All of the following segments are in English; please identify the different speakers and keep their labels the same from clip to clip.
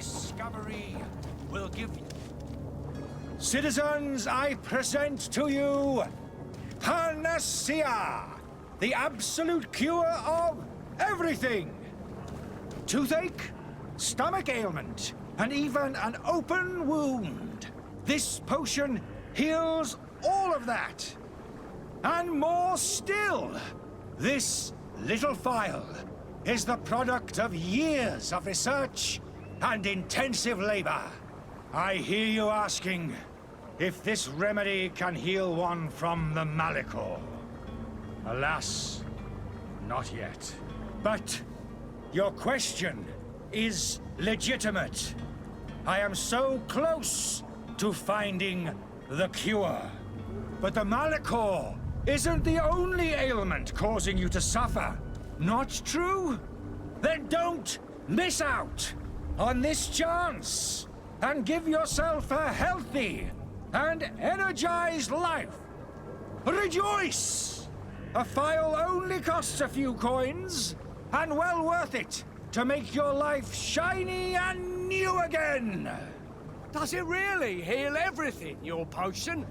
Speaker 1: discovery will give you... Citizens, I present to you Panacea, the absolute cure of everything. Toothache, stomach ailment, and even an open wound. This potion heals all of that. And more still. This little phial is the product of years of research and intensive labor. I hear you asking if this remedy can heal one from the Malachor. Alas, not yet. But your question is legitimate. I am so close to finding the cure. But the Malachor isn't the only ailment causing you to suffer. Not true? Then don't miss out on this chance and give yourself a healthy and energized life. Rejoice! A phial only costs a few coins, and well worth it to make your life shiny and new again.
Speaker 2: Does it really heal everything, your potion?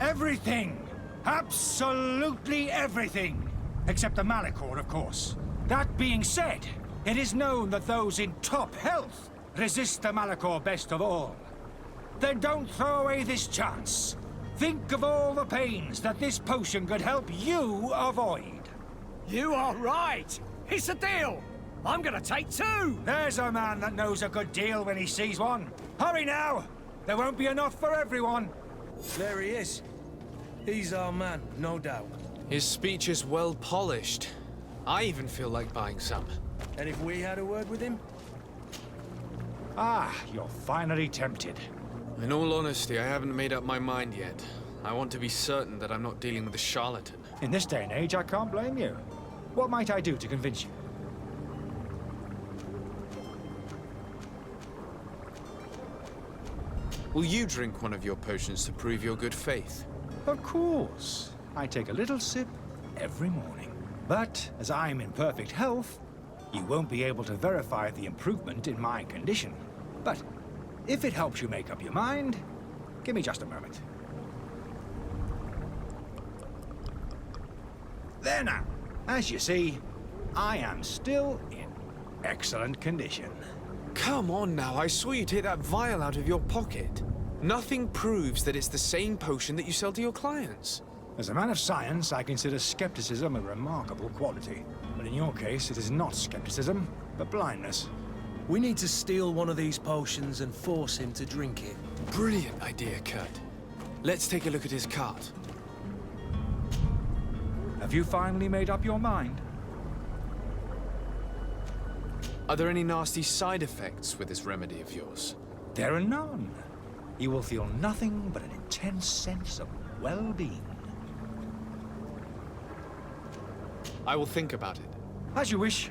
Speaker 1: Everything. Absolutely everything. Except the Malachor, of course. That being said, it is known that those in top health resist the Malachor best of all. Then don't throw away this chance. Think of all the pains that this potion could help you avoid.
Speaker 2: You are right. It's a deal. I'm gonna take two.
Speaker 1: There's a man that knows a good deal when he sees one. Hurry now. There won't be enough for everyone.
Speaker 3: There he is. He's our man, no doubt.
Speaker 4: His speech is well polished. I even feel like buying some.
Speaker 3: And if we had a word with him?
Speaker 1: Ah, you're finally tempted.
Speaker 4: In all honesty, I haven't made up my mind yet. I want to be certain that I'm not dealing with a charlatan.
Speaker 1: In this day and age, I can't blame you. What might I do to convince you?
Speaker 4: Will you drink one of your potions to prove your good faith?
Speaker 1: Of course. I take a little sip every morning. But as I'm in perfect health, you won't be able to verify the improvement in my condition. But if it helps you make up your mind, give me just a moment. There now. As you see, I am still in excellent condition.
Speaker 4: Come on now, I saw you take that vial out of your pocket. Nothing proves that it's the same potion that you sell to your clients.
Speaker 1: As a man of science, I consider skepticism a remarkable quality. But in your case, it is not skepticism, but blindness.
Speaker 3: We need to steal one of these potions and force him to drink it.
Speaker 4: Brilliant idea, Kurt. Let's take a look at his cart.
Speaker 1: Have you finally made up your mind?
Speaker 4: Are there any nasty side effects with this remedy of yours?
Speaker 1: There are none. You will feel nothing but an intense sense of well-being.
Speaker 4: I will think about it.
Speaker 1: As you wish.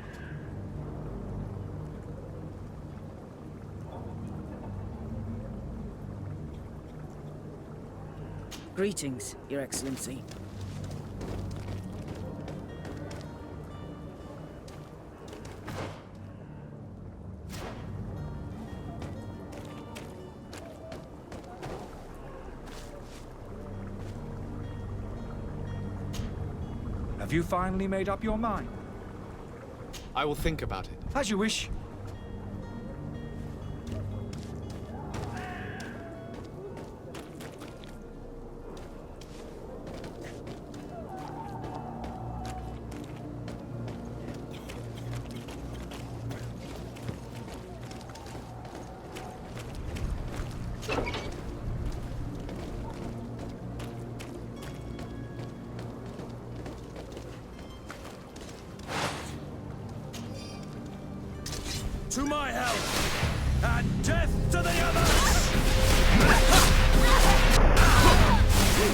Speaker 5: Greetings, Your Excellency.
Speaker 1: Have you finally made up your mind?
Speaker 4: I will think about it.
Speaker 1: As you wish.
Speaker 3: To my health, and death to the others!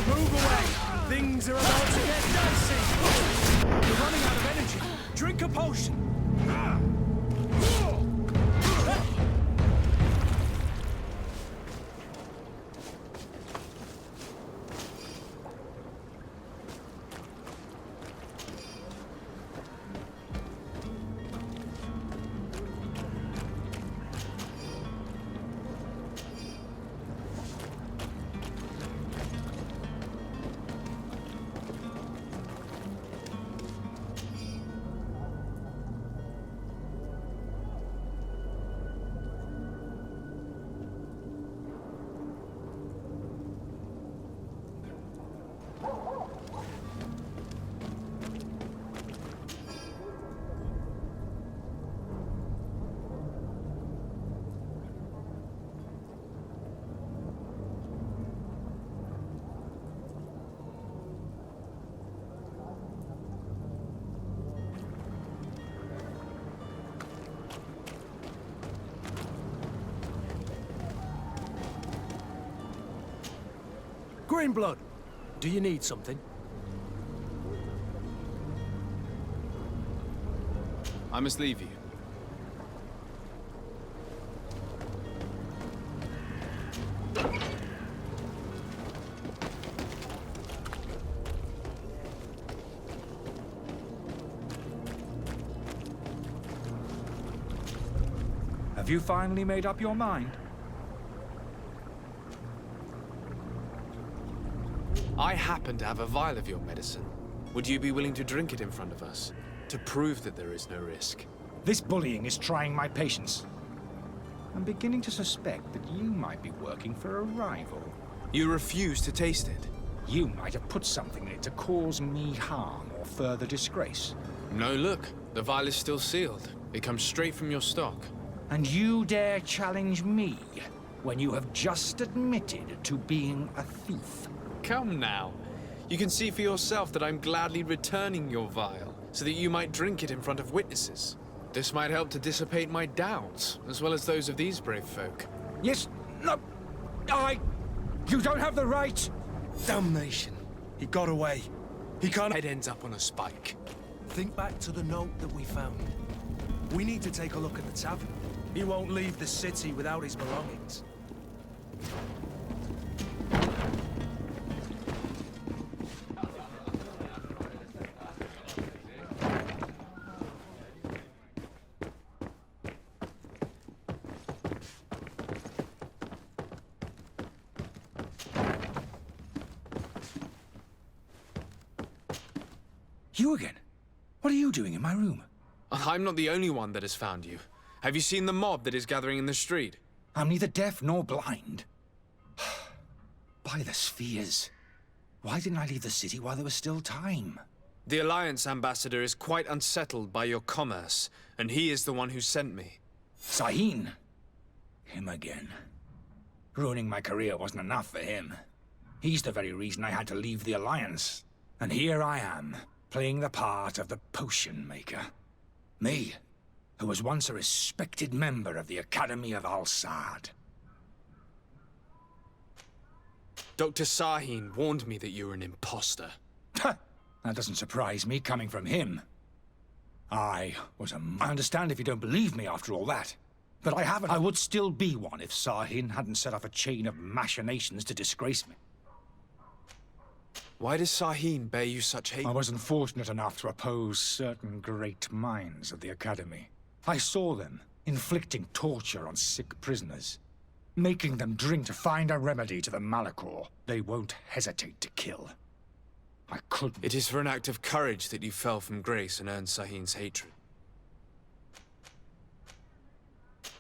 Speaker 3: Move away! Things are about to get dicey! You're running out of energy. Drink a potion! Greenblood, do you need something?
Speaker 4: I must leave you.
Speaker 1: Have you finally made up your mind?
Speaker 4: I happen to have a vial of your medicine. Would you be willing to drink it in front of us? To prove that there is no risk?
Speaker 1: This bullying is trying my patience. I'm beginning to suspect that you might be working for a rival.
Speaker 4: You refuse to taste it?
Speaker 1: You might have put something in it to cause me harm or further disgrace.
Speaker 4: No, look. The vial is still sealed. It comes straight from your stock.
Speaker 1: And you dare challenge me when you have just admitted to being a thief?
Speaker 4: Come now. You can see for yourself that I'm gladly returning your vial, so that you might drink it in front of witnesses. This might help to dissipate my doubts, as well as those of these brave folk.
Speaker 1: Yes, no, you don't have the right.
Speaker 3: Damnation. He got away. He can't...
Speaker 4: Head ends up on a spike.
Speaker 3: Think back to the note that we found. We need to take a look at the tavern. He won't leave the city without his belongings.
Speaker 1: You again? What are you doing in my room?
Speaker 4: I'm not the only one that has found you. Have you seen the mob that is gathering in the street?
Speaker 1: I'm neither deaf nor blind. By the spheres. Why didn't I leave the city while there was still time?
Speaker 4: The Alliance ambassador is quite unsettled by your commerce, and he is the one who sent me.
Speaker 1: Sahin. Him again. Ruining my career wasn't enough for him. He's the very reason I had to leave the Alliance. And here I am, playing the part of the potion maker. Me, who was once a respected member of the Academy of Al-Sad.
Speaker 4: Dr. Sahin warned me that you were an imposter.
Speaker 1: That doesn't surprise me, coming from him. I understand if you don't believe me after all that. But I haven't. I would still be one if Sahin hadn't set off a chain of machinations to disgrace me.
Speaker 4: Why does Sahin bear you such hate?
Speaker 1: I wasn't fortunate enough to oppose certain great minds of the Academy. I saw them inflicting torture on sick prisoners, making them drink to find a remedy to the malachor they won't hesitate to kill. I couldn't.
Speaker 4: It is for an act of courage that you fell from grace and earned Sahin's hatred.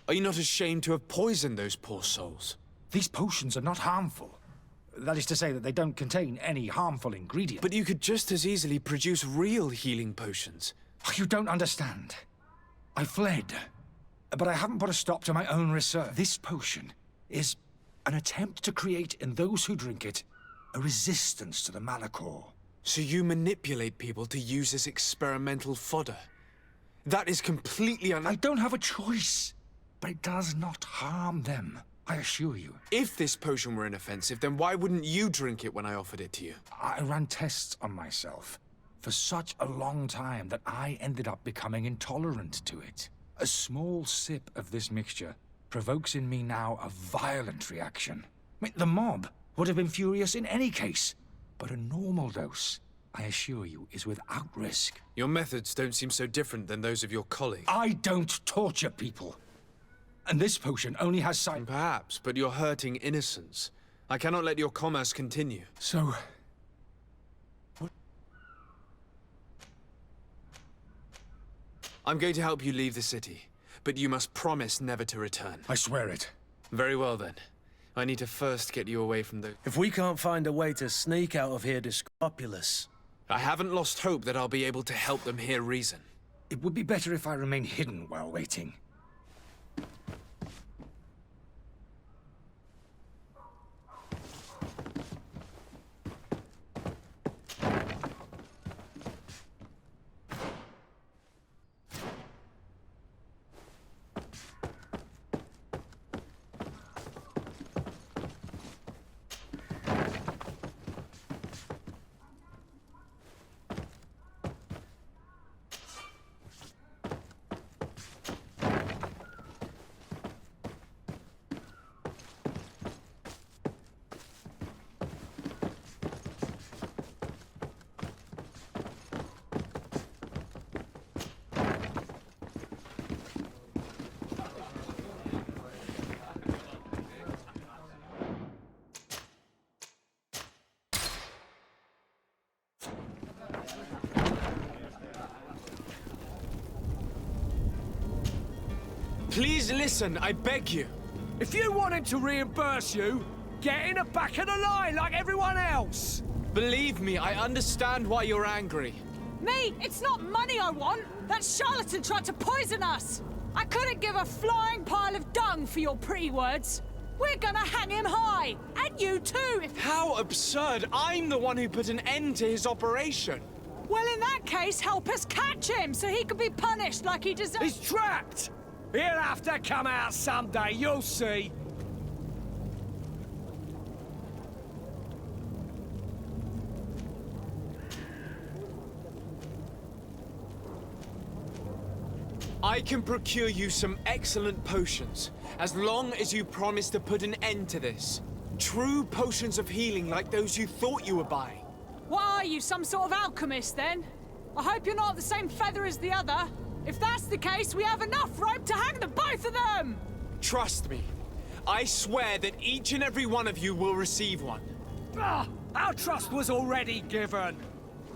Speaker 4: Are you not ashamed to have poisoned those poor souls?
Speaker 1: These potions are not harmful. That is to say that they don't contain any harmful ingredient.
Speaker 4: But you could just as easily produce real healing potions.
Speaker 1: You don't understand. I fled, but I haven't put a stop to my own research. This potion is an attempt to create in those who drink it a resistance to the malachor.
Speaker 4: So you manipulate people to use as experimental fodder? That is completely
Speaker 1: I don't have a choice, but it does not harm them, I assure you.
Speaker 4: If this potion were inoffensive, then why wouldn't you drink it when I offered it to you?
Speaker 1: I ran tests on myself for such a long time that I ended up becoming intolerant to it. A small sip of this mixture provokes in me now a violent reaction. The mob would have been furious in any case, but a normal dose, I assure you, is without risk.
Speaker 4: Your methods don't seem so different than those of your colleague.
Speaker 1: I don't torture people. And this potion only has
Speaker 4: Perhaps, but you're hurting innocents. I cannot let your commerce continue.
Speaker 1: So...
Speaker 4: I'm going to help you leave the city, but you must promise never to return.
Speaker 1: I swear it.
Speaker 4: Very well then. I need to first get you away from the...
Speaker 3: If we can't find a way to sneak out of here populous.
Speaker 4: I haven't lost hope that I'll be able to help them hear reason.
Speaker 1: It would be better if I remain hidden while waiting.
Speaker 4: Please listen, I beg you.
Speaker 2: If you want him to reimburse you, get in the back of the line like everyone else.
Speaker 4: Believe me, I understand why you're angry.
Speaker 6: Me? It's not money I want. That charlatan tried to poison us. I couldn't give a flying pile of dung for your pretty words. We're gonna hang him high. And you too, if...
Speaker 4: How absurd! I'm the one who put an end to his operation.
Speaker 6: Well, in that case, help us catch him so he can be punished like he deserves.
Speaker 2: He's trapped. He'll have to come out someday, you'll see.
Speaker 4: I can procure you some excellent potions, as long as you promise to put an end to this. True potions of healing like those you thought you were buying.
Speaker 6: What are you, some sort of alchemist then? I hope you're not the same feather as the other. If that's the case, we have enough rope to hang the both of them!
Speaker 4: Trust me. I swear that each and every one of you will receive one.
Speaker 2: Ah, our trust was already given.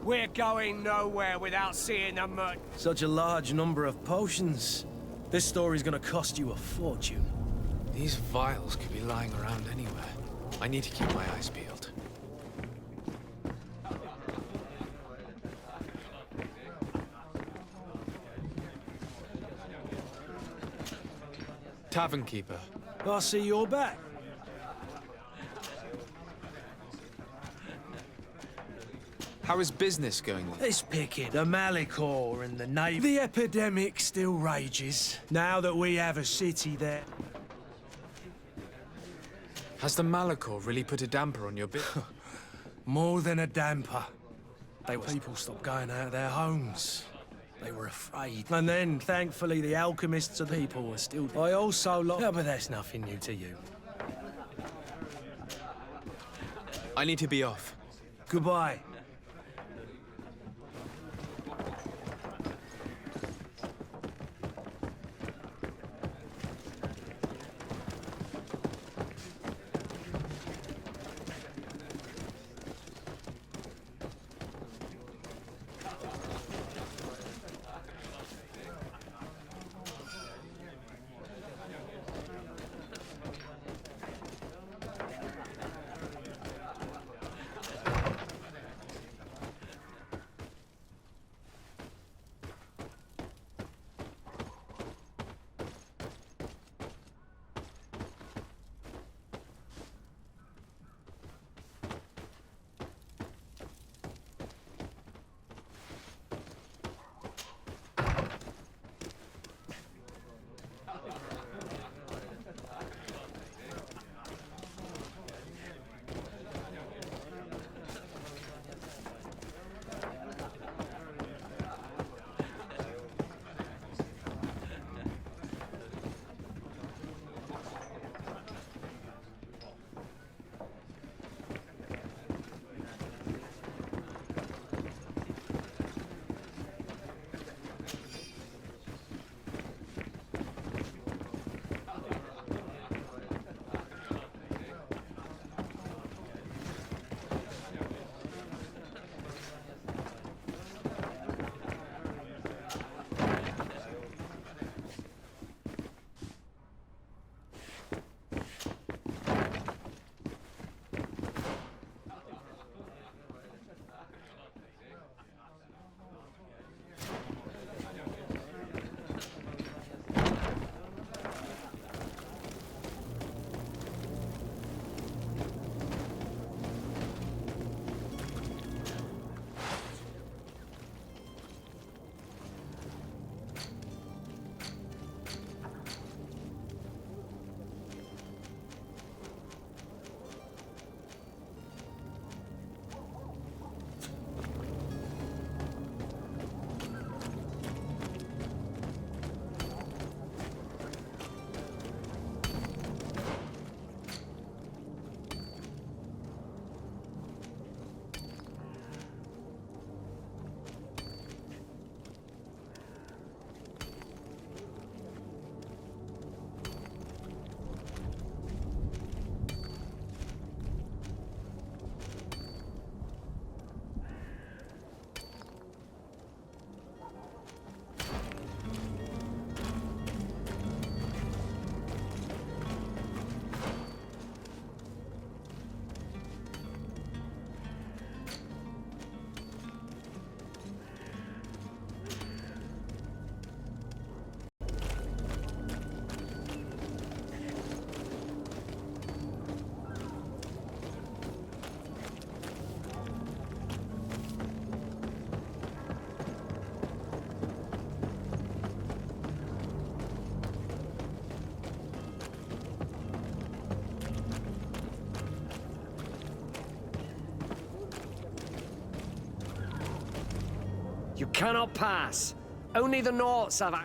Speaker 2: We're going nowhere without seeing the merc.
Speaker 3: Such a large number of potions. This story's gonna cost you a fortune.
Speaker 4: These vials could be lying around anywhere. I need to keep my eyes peeled. Tavern keeper.
Speaker 3: I see you're back.
Speaker 4: How is business going then?
Speaker 3: This picket, the Malicor and the Navy. The epidemic still rages. Now that we have a city there.
Speaker 4: Has the Malachor really put a damper on your business?
Speaker 3: More than a damper. People stopped going out of their homes. They were afraid. And then, thankfully, the alchemists of people were still... I also lost... Yeah, but that's nothing new to you.
Speaker 4: I need to be off.
Speaker 3: Goodbye.
Speaker 2: You cannot pass. Only the Norts have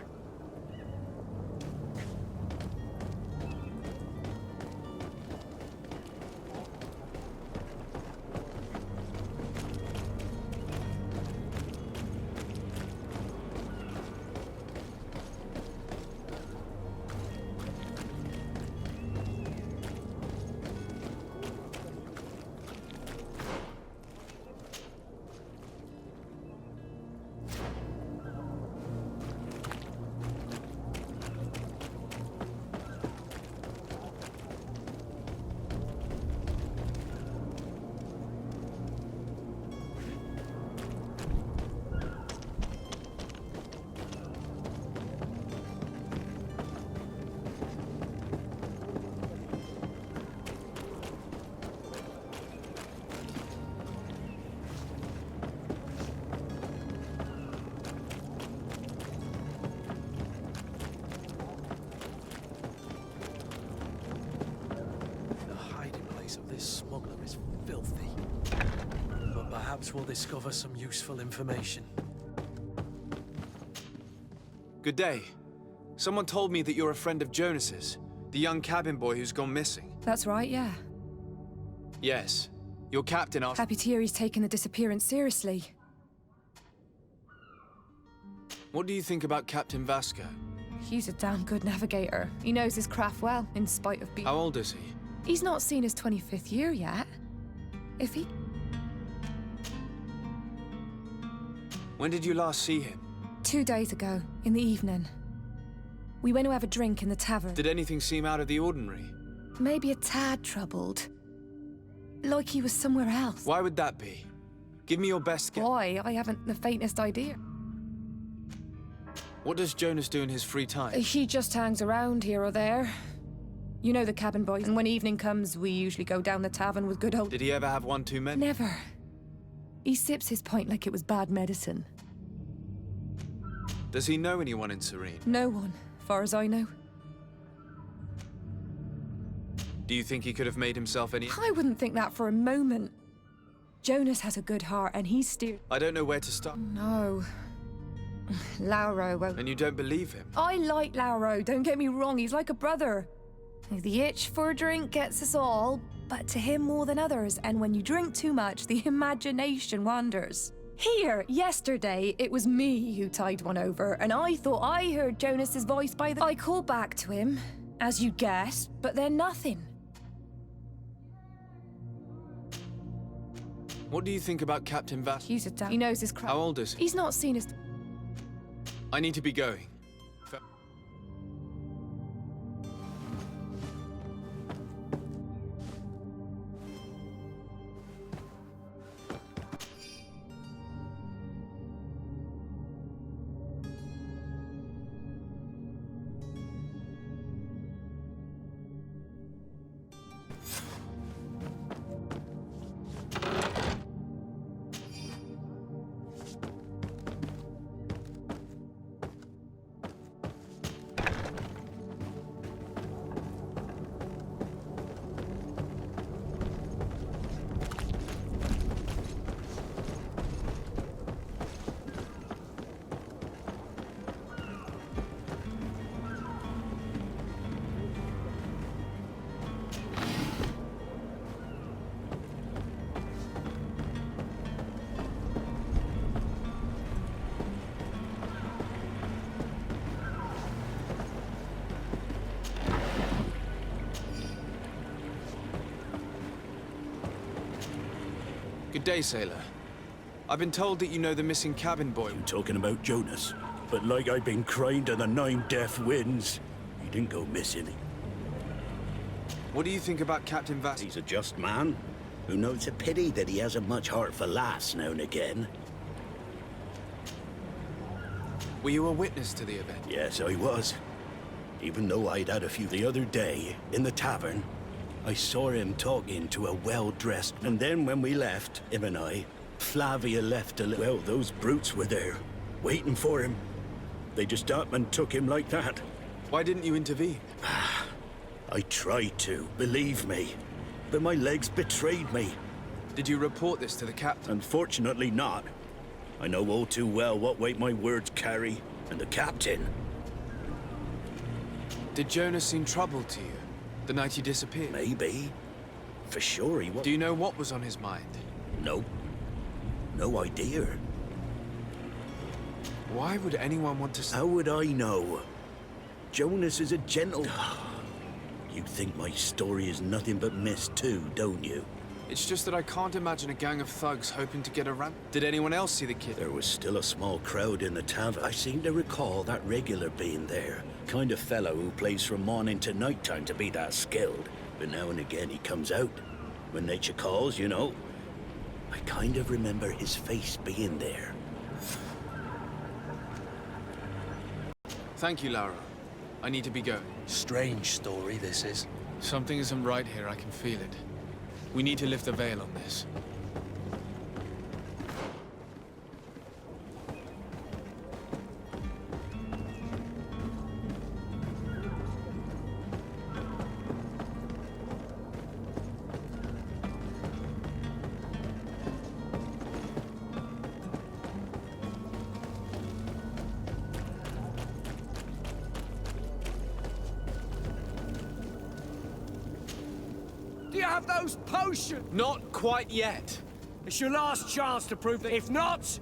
Speaker 3: Perhaps we'll discover some useful information.
Speaker 4: Good day. Someone told me that you're a friend of Jonas's, the young cabin boy who's gone missing.
Speaker 7: That's right, yeah.
Speaker 4: Yes. Your captain asked...
Speaker 7: Happy to hear he's taken the disappearance seriously.
Speaker 4: What do you think about Captain Vasco?
Speaker 7: He's a damn good navigator. He knows his craft well, in spite of being...
Speaker 4: How old is he?
Speaker 7: He's not seen his 25th year yet. If he...
Speaker 4: When did you last see him?
Speaker 7: 2 days ago, in the evening. We went to have a drink in the tavern.
Speaker 4: Did anything seem out of the ordinary?
Speaker 7: Maybe a tad troubled. Like he was somewhere else.
Speaker 4: Why would that be? Give me your best guess.
Speaker 7: Why? I haven't the faintest idea.
Speaker 4: What does Jonas do in his free time?
Speaker 7: He just hangs around here or there. You know the cabin boys, and when evening comes, we usually go down the tavern with good old...
Speaker 4: Did he ever have one too many?
Speaker 7: Never. He sips his pint like it was bad medicine.
Speaker 4: Does he know anyone in Serene?
Speaker 7: No one, far as I know.
Speaker 4: Do you think he could have made himself any...
Speaker 7: I wouldn't think that for a moment. Jonas has a good heart, and he's steered...
Speaker 4: I don't know where to start.
Speaker 7: No. Lauro won't...
Speaker 4: And you don't believe him?
Speaker 7: I like Lauro, don't get me wrong, he's like a brother. The itch for a drink gets us all, but to him more than others, and when you drink too much, the imagination wanders. Here, yesterday, it was me who tied one over, and I thought I heard Jonas's voice by the... I called back to him, as you guessed, but then nothing.
Speaker 4: What do you think about Captain Vass?
Speaker 7: He's a damn... He knows his crap.
Speaker 4: How old is he?
Speaker 7: He's not seen his...
Speaker 4: I need to be going. Good day, sailor. I've been told that you know the missing cabin boy.
Speaker 8: You talking about Jonas? But like I've been crying to the 9 deaf winds, he didn't go missing.
Speaker 4: What do you think about Captain Vass?
Speaker 8: He's a just man who knows a pity that he hasn't much heart for lass now and again.
Speaker 4: Were you a witness to the event?
Speaker 8: Yes, I was. Even though I'd had a few the other day in the tavern, I saw him talking to a well-dressed... And then when we left, him and I, Flavia left a little... Well, those brutes were there, waiting for him. They just up and took him like that.
Speaker 4: Why didn't you intervene?
Speaker 8: I tried to, believe me. But my legs betrayed me.
Speaker 4: Did you report this to the captain?
Speaker 8: Unfortunately not. I know all too well what weight my words carry, and the captain.
Speaker 4: Did Jonas seem troubled to you the night he disappeared?
Speaker 8: Maybe. For sure he was.
Speaker 4: Do you know what was on his mind?
Speaker 8: No. No idea.
Speaker 4: Why would anyone want to...
Speaker 8: How would I know? Jonas is a gentle... You think my story is nothing but mist too, don't you?
Speaker 4: It's just that I can't imagine a gang of thugs hoping to get around. Did anyone else see the kid?
Speaker 8: There was still a small crowd in the tavern. I seem to recall that regular being there. Kind of fellow who plays from morning to night time to be that skilled. But now and again he comes out. When nature calls, you know. I kind of remember his face being there.
Speaker 4: Thank you, Lara. I need to be going.
Speaker 3: Strange story, this is.
Speaker 4: Something isn't right here, I can feel it. We need to lift the veil on this.
Speaker 2: Do you have those potions?
Speaker 4: Not quite yet.
Speaker 2: It's your last chance to prove that. If not...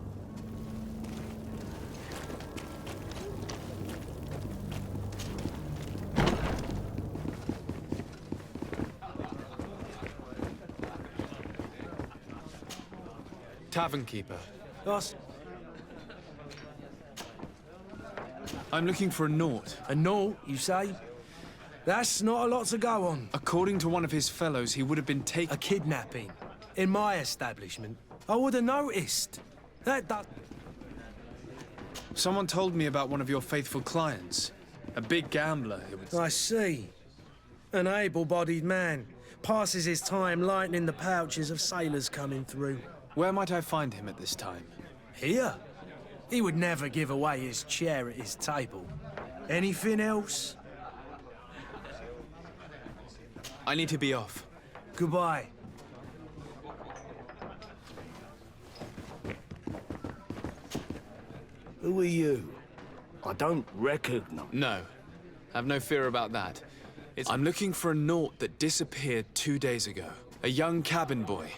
Speaker 4: Tavern keeper.
Speaker 3: Us?
Speaker 4: I'm looking for a Naut.
Speaker 3: A note, you say? That's not a lot to go on.
Speaker 4: According to one of his fellows, he would have been
Speaker 3: A
Speaker 4: taken...
Speaker 3: kidnapping. In my establishment. I would have noticed. That does...
Speaker 4: Someone told me about one of your faithful clients. A big gambler, it would...
Speaker 3: I see. An able-bodied man. Passes his time lightening the pouches of sailors coming through.
Speaker 4: Where might I find him at this time?
Speaker 3: Here? He would never give away his chair at his table. Anything else?
Speaker 4: I need to be off.
Speaker 3: Goodbye.
Speaker 9: Who are you? I don't recognize...
Speaker 4: No. Have no fear about that. I'm looking for a Naut that disappeared 2 days ago. A young cabin boy.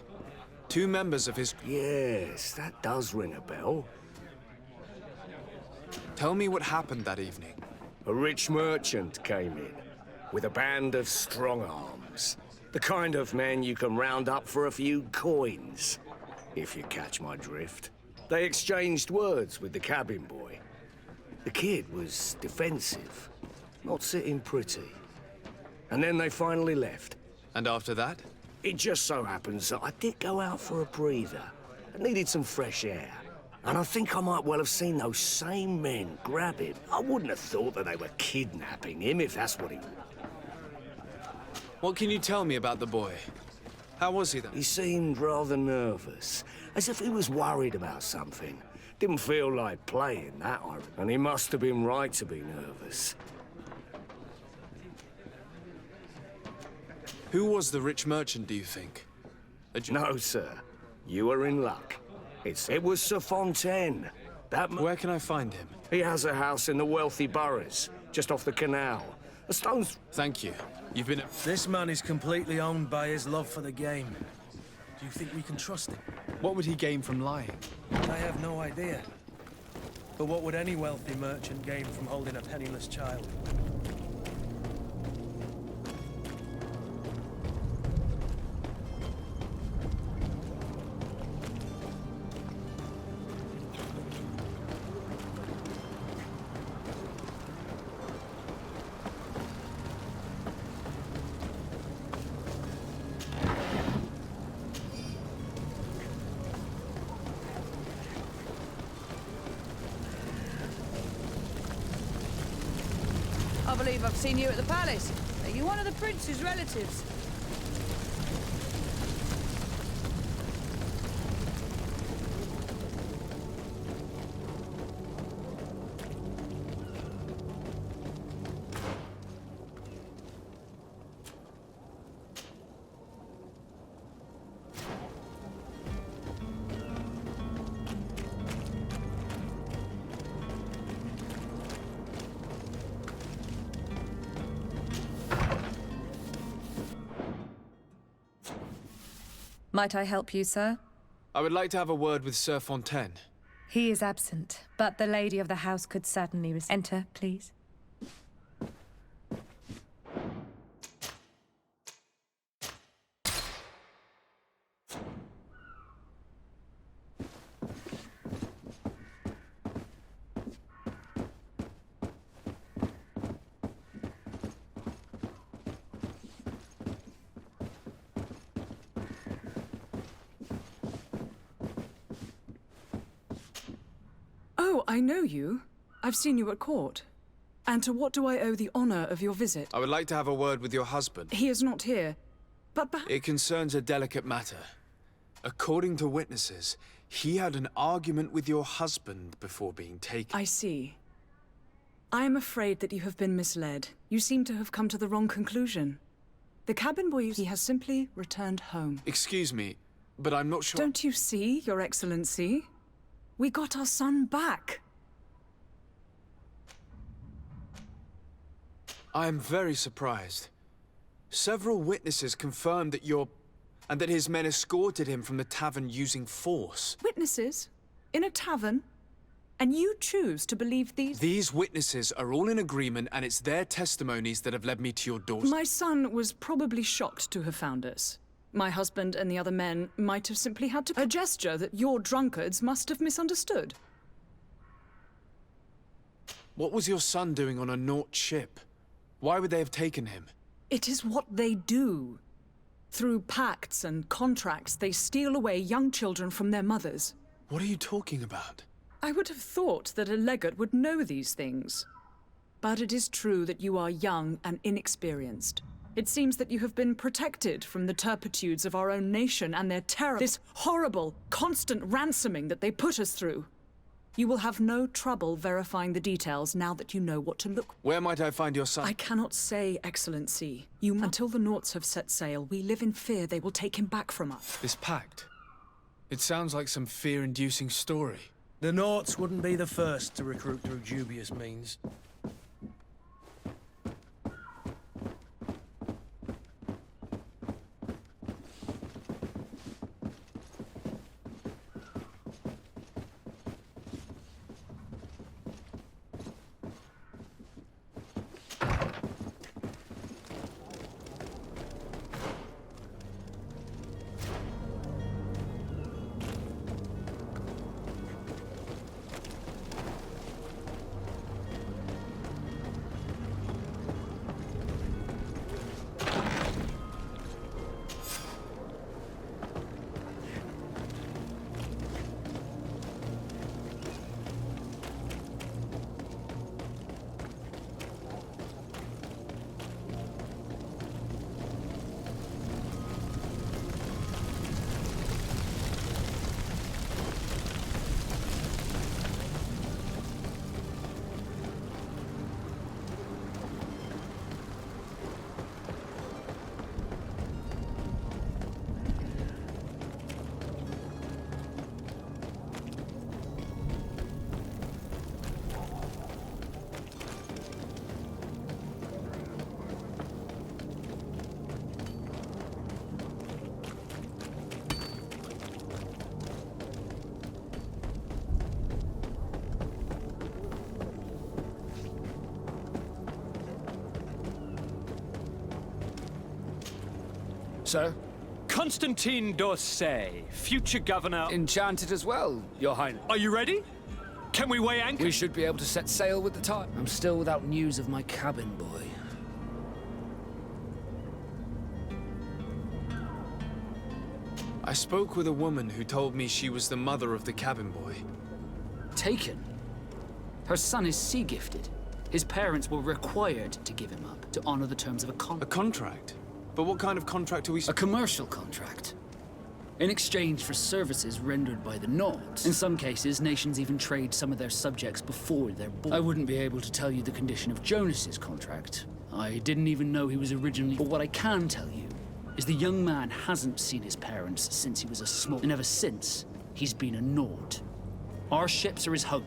Speaker 4: 2 members of his...
Speaker 9: Yes, that does ring a bell.
Speaker 4: Tell me what happened that evening.
Speaker 9: A rich merchant came in with a band of strong arms. The kind of men you can round up for a few coins, if you catch my drift. They exchanged words with the cabin boy. The kid was defensive, not sitting pretty. And then they finally left.
Speaker 4: And after that?
Speaker 9: It just so happens that I did go out for a breather. I needed some fresh air. And I think I might well have seen those same men grab him. I wouldn't have thought that they were kidnapping him, if that's what he...
Speaker 4: What can you tell me about the boy? How was he then?
Speaker 9: He seemed rather nervous, as if he was worried about something. Didn't feel like playing that, and he must have been right to be nervous.
Speaker 4: Who was the rich merchant, do you think?
Speaker 9: No, sir. You are in luck. It was Sir Fontaine.
Speaker 4: Where can I find him?
Speaker 9: He has a house in the wealthy boroughs, just off the canal. A stone's...
Speaker 4: Thank you. You've been...
Speaker 3: This man is completely owned by his love for the game. Do you think we can trust him?
Speaker 4: What would he gain from lying?
Speaker 3: I have no idea. But what would any wealthy merchant gain from holding a penniless child?
Speaker 5: I believe I've seen you at the palace. Are you one of the prince's relatives?
Speaker 7: Might I help you, sir?
Speaker 4: I would like to have a word with Sir Fontaine.
Speaker 7: He is absent, but the lady of the house could certainly enter, please.
Speaker 10: Oh, I know you. I've seen you at court. And to what do I owe the honor of your visit?
Speaker 4: I would like to have a word with your husband.
Speaker 10: He is not here. But perhaps...
Speaker 4: It concerns a delicate matter. According to witnesses, he had an argument with your husband before being taken.
Speaker 10: I see. I am afraid that you have been misled. You seem to have come to the wrong conclusion. The cabin boy, he has simply returned home.
Speaker 4: Excuse me, but I'm not sure...
Speaker 10: Don't you see, Your Excellency? We got our son back.
Speaker 4: I am very surprised. Several witnesses confirmed that and that his men escorted him from the tavern using force.
Speaker 10: Witnesses? In a tavern? And you choose to believe these?
Speaker 4: These witnesses are all in agreement, and it's their testimonies that have led me to your doorstep.
Speaker 10: My son was probably shocked to have found us. My husband and the other men might have simply had to... A gesture that your drunkards must have misunderstood.
Speaker 4: What was your son doing on a Naut ship? Why would they have taken him?
Speaker 10: It is what they do. Through pacts and contracts, they steal away young children from their mothers.
Speaker 4: What are you talking about?
Speaker 10: I would have thought that a legate would know these things. But it is true that you are young and inexperienced. It seems that you have been protected from the turpitudes of our own nation and their terror. This horrible, constant ransoming that they put us through. You will have no trouble verifying the details now that you know what to look for.
Speaker 4: Where might I find your son?
Speaker 10: I cannot say, Excellency. Until the Nauts have set sail, we live in fear they will take him back from us.
Speaker 4: This pact? It sounds like some fear-inducing story.
Speaker 3: The Nauts wouldn't be the first to recruit through dubious means.
Speaker 11: Sir?
Speaker 12: Constantine d'Orsay, future governor...
Speaker 11: Enchanted as well, Your Highness.
Speaker 12: Are you ready? Can we weigh anchor?
Speaker 11: We should be able to set sail with the tide. I'm still without news of my cabin boy.
Speaker 4: I spoke with a woman who told me she was the mother of the cabin boy.
Speaker 11: Taken? Her son is sea-gifted. His parents were required to give him up to honor the terms of a contract.
Speaker 4: A contract? But what kind of contract are we...
Speaker 11: A commercial contract. In exchange for services rendered by the Nauts. In some cases, nations even trade some of their subjects before they're born. I wouldn't be able to tell you the condition of Jonas's contract. I didn't even know he was originally... But what I can tell you is the young man hasn't seen his parents since he was a small... And ever since, he's been a Naut. Our ships are his home.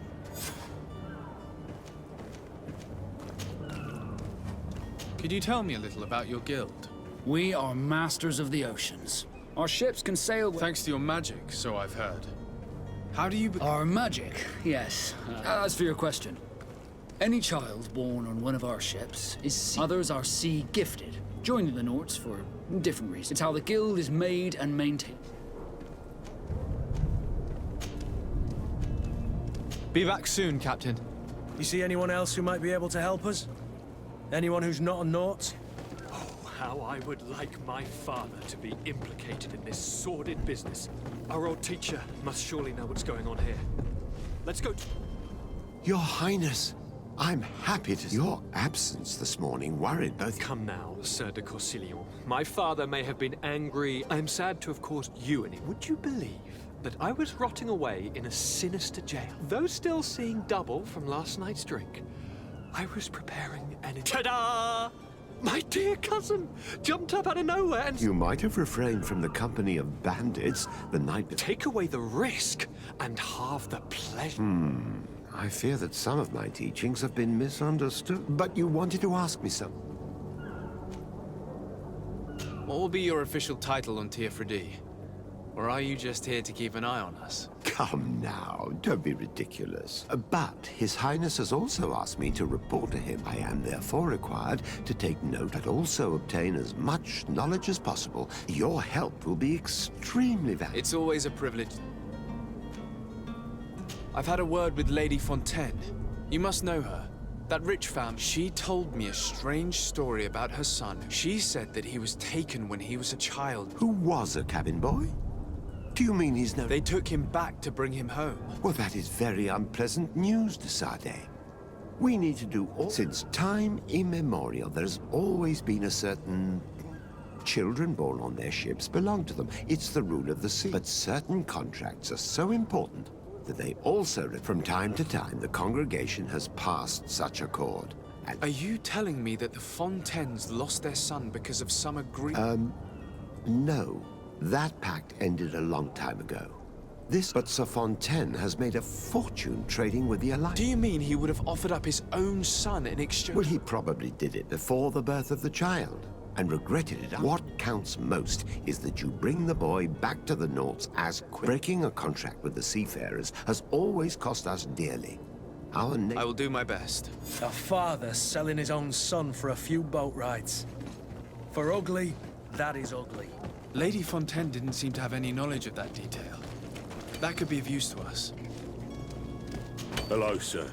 Speaker 4: Could you tell me a little about your guild?
Speaker 11: We are masters of the oceans. Our ships can sail...
Speaker 4: Thanks to your magic, so I've heard. How do you...
Speaker 11: Our magic, yes. As for your question, any child born on one of our ships is sea. Others are sea gifted, joining the Norts for different reasons. It's how the guild is made and maintained.
Speaker 4: Be back soon, Captain.
Speaker 3: You see anyone else who might be able to help us? Anyone who's not a Nort?
Speaker 12: Oh, how I would like my father to be implicated in this sordid business. Our old teacher must surely know what's going on here. Let's go.
Speaker 13: Your Highness, I'm happy to... Your absence this morning worried both...
Speaker 12: Come now, Sir de Corsilion. My father may have been angry. I am sad to have caused you any... Would you believe that I was rotting away in a sinister jail? Though still seeing double from last night's drink, I was preparing an... Ta-da! My dear cousin jumped up out of nowhere and...
Speaker 13: You might have refrained from the company of bandits the night...
Speaker 12: Take away the risk and halve the pleasure.
Speaker 13: I fear that some of my teachings have been misunderstood. But you wanted to ask me some.
Speaker 4: What will be your official title on Teofredi? Or are you just here to keep an eye on us?
Speaker 13: Come now, don't be ridiculous. But His Highness has also asked me to report to him. I am therefore required to take note and also obtain as much knowledge as possible. Your help will be extremely valuable.
Speaker 4: It's always a privilege. I've had a word with Lady Fontaine. You must know her. That rich fam. She told me a strange story about her son. She said that he was taken when he was a child.
Speaker 13: Who was a cabin boy? Do you mean he's no...
Speaker 4: They took him back to bring him home.
Speaker 13: Well, that is very unpleasant news, de Sade. We need to do all... Since time immemorial, there's always been a certain... Children born on their ships belong to them. It's the rule of the sea. But certain contracts are so important that they also... From time to time, the congregation has passed such accord. And...
Speaker 4: Are you telling me that the Fontaines lost their son because of some agreement?
Speaker 13: No. That pact ended a long time ago. But Sir Fontaine has made a fortune trading with the Alliance.
Speaker 4: Do you mean he would have offered up his own son in exchange?
Speaker 13: Well, he probably did it before the birth of the child, and regretted it. What counts most is that you bring the boy back to the Norts as quick. Breaking a contract with the seafarers has always cost us dearly.
Speaker 4: I will do my best.
Speaker 3: A father selling his own son for a few boat rides. For ugly, that is ugly.
Speaker 4: Lady Fontaine didn't seem to have any knowledge of that detail. That could be of use to us.
Speaker 8: Hello, sir.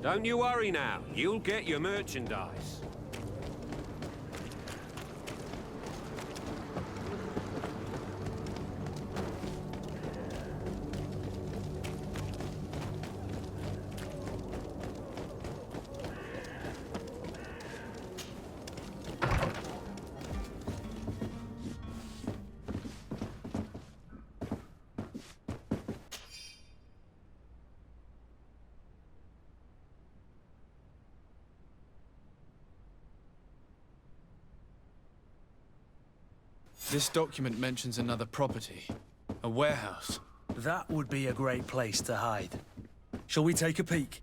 Speaker 14: Don't you worry now. You'll get your merchandise.
Speaker 4: This document mentions another property. A warehouse.
Speaker 3: That would be a great place to hide. Shall we take a peek?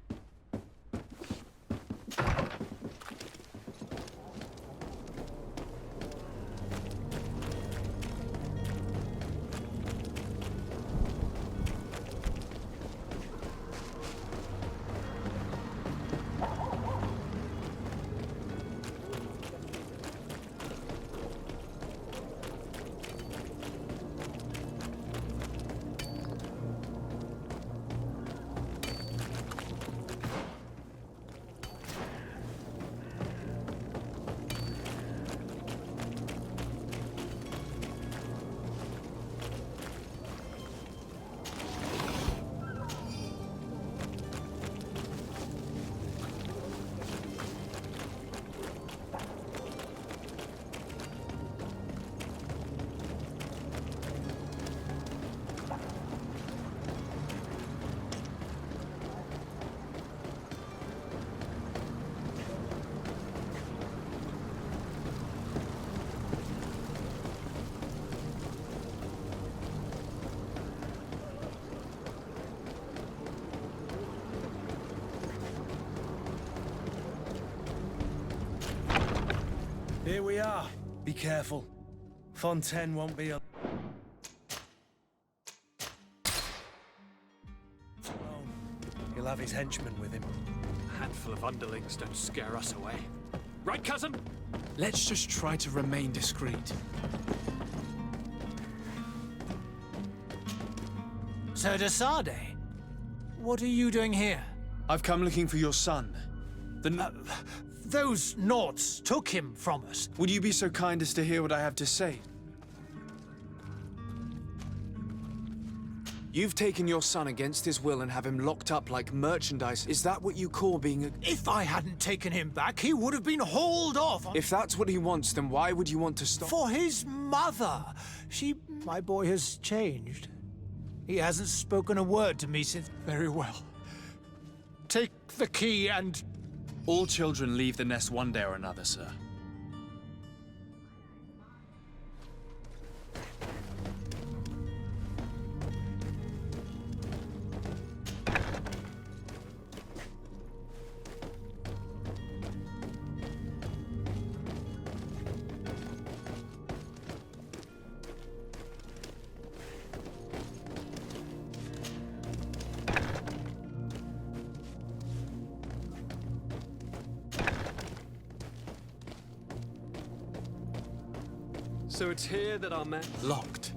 Speaker 3: we are. Be careful. Fontaine won't be alone. He'll have his henchmen with him.
Speaker 12: A handful of underlings don't scare us away. Right, cousin?
Speaker 4: Let's just try to remain discreet.
Speaker 15: Sir de Sade, what are you doing here?
Speaker 4: I've come looking for your son.
Speaker 15: Those Nauts took him from us.
Speaker 4: Would you be so kind as to hear what I have to say? You've taken your son against his will and have him locked up like merchandise. Is that what you call being a...
Speaker 15: If I hadn't taken him back, he would have been hauled off.
Speaker 4: If that's what he wants, then why would you want to stop?
Speaker 15: For his mother. My boy has changed. He hasn't spoken a word to me since... Very well. Take the key and...
Speaker 4: All children leave the nest one day or another, sir.
Speaker 12: So it's here that our man...
Speaker 4: Locked.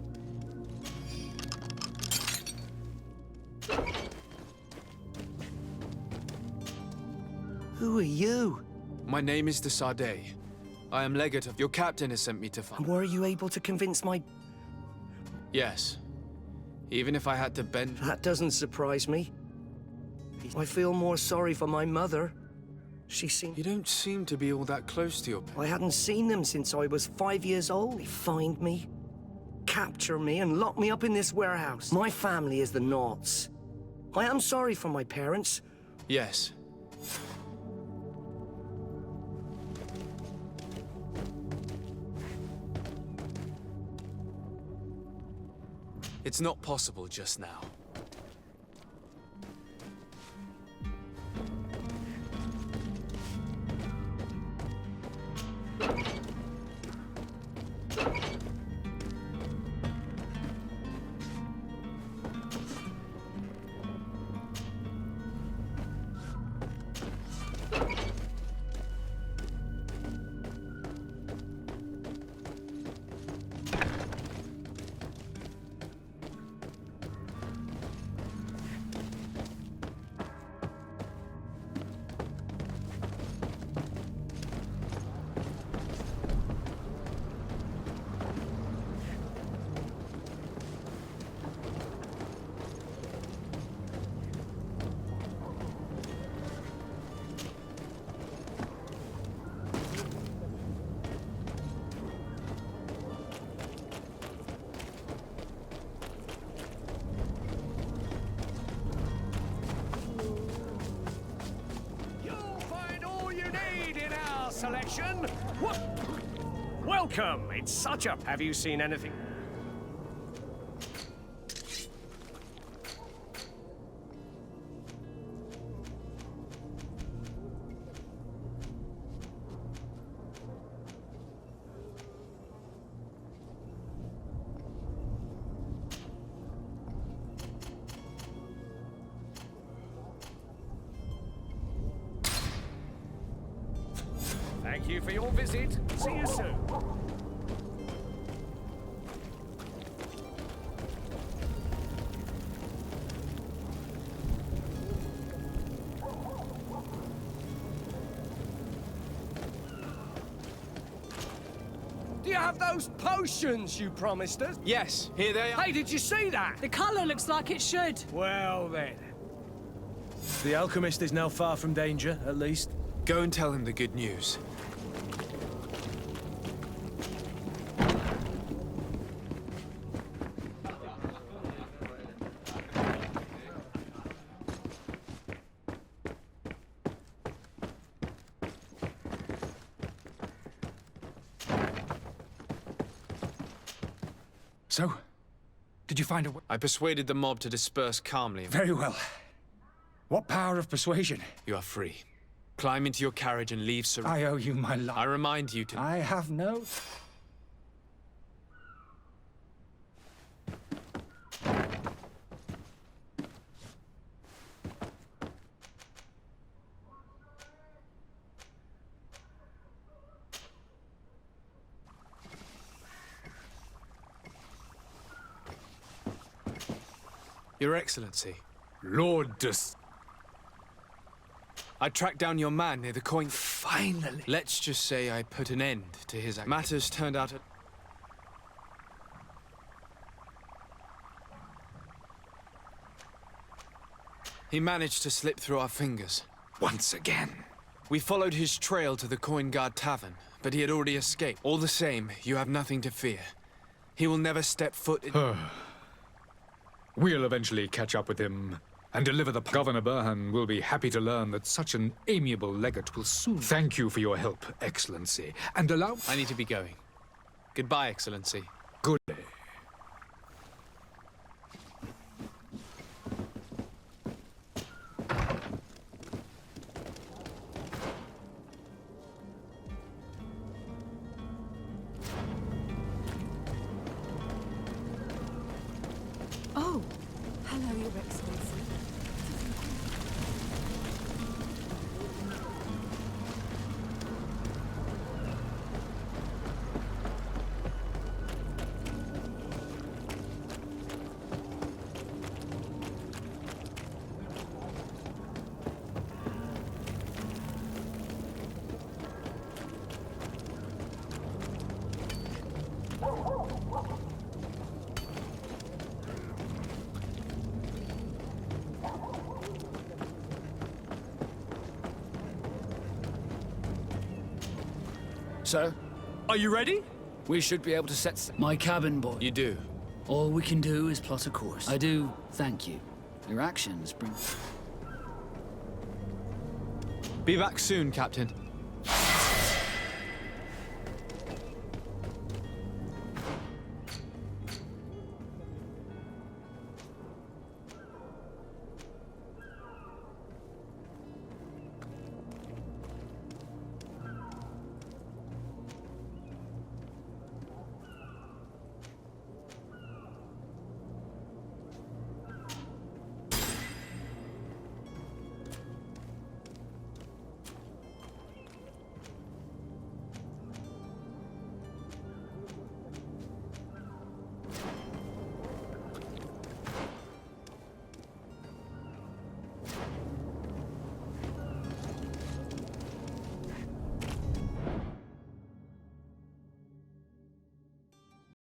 Speaker 9: Who are you?
Speaker 4: My name is de Sade. I am legate of... Your captain has sent me to find...
Speaker 9: And were you able to convince my...
Speaker 4: Yes. Even if I had to bend...
Speaker 9: That doesn't surprise me. I feel more sorry for my mother. She seemed...
Speaker 4: You don't seem to be all that close to your...
Speaker 9: I hadn't seen them since I was 5 years old. They find me, capture me, and lock me up in this warehouse. My family is the Nauts. I am sorry for my parents.
Speaker 4: Yes. It's not possible just now.
Speaker 2: Selection. What? Welcome. It's such a... Have you seen anything? Thank you for your visit. See you soon. Do you have those potions you promised us?
Speaker 4: Yes, here they are.
Speaker 2: Hey, did you see that?
Speaker 6: The colour looks like it should.
Speaker 2: Well then.
Speaker 3: The alchemist is now far from danger, at least.
Speaker 4: Go and tell him the good news.
Speaker 1: So, did you find a way?
Speaker 4: I persuaded the mob to disperse calmly.
Speaker 1: Very well. What power of persuasion?
Speaker 4: You are free. Climb into your carriage and leave, sir.
Speaker 1: I owe you my life.
Speaker 4: I remind you to...
Speaker 1: I have no...
Speaker 4: Your Excellency,
Speaker 15: Lord
Speaker 4: I tracked down your man near the coin...
Speaker 3: Finally!
Speaker 4: Let's just say I put an end to his... Matters turned out... He managed to slip through our fingers.
Speaker 15: Once again.
Speaker 4: We followed his trail to the Coin Guard Tavern, but he had already escaped. All the same, you have nothing to fear. He will never step foot in...
Speaker 16: We'll eventually catch up with him and deliver the... Governor Burhan will be happy to learn that such an amiable legate will soon... Thank you for your help, Excellency, and allow...
Speaker 4: I need to be going. Goodbye, Excellency.
Speaker 16: Good day.
Speaker 6: Oh, hello, Your Excellency.
Speaker 11: Sir?
Speaker 12: Are you ready?
Speaker 11: We should be able to set... My cabin, boy.
Speaker 4: You do.
Speaker 11: All we can do is plot a course. I do thank you. Your actions bring...
Speaker 4: Be back soon, Captain.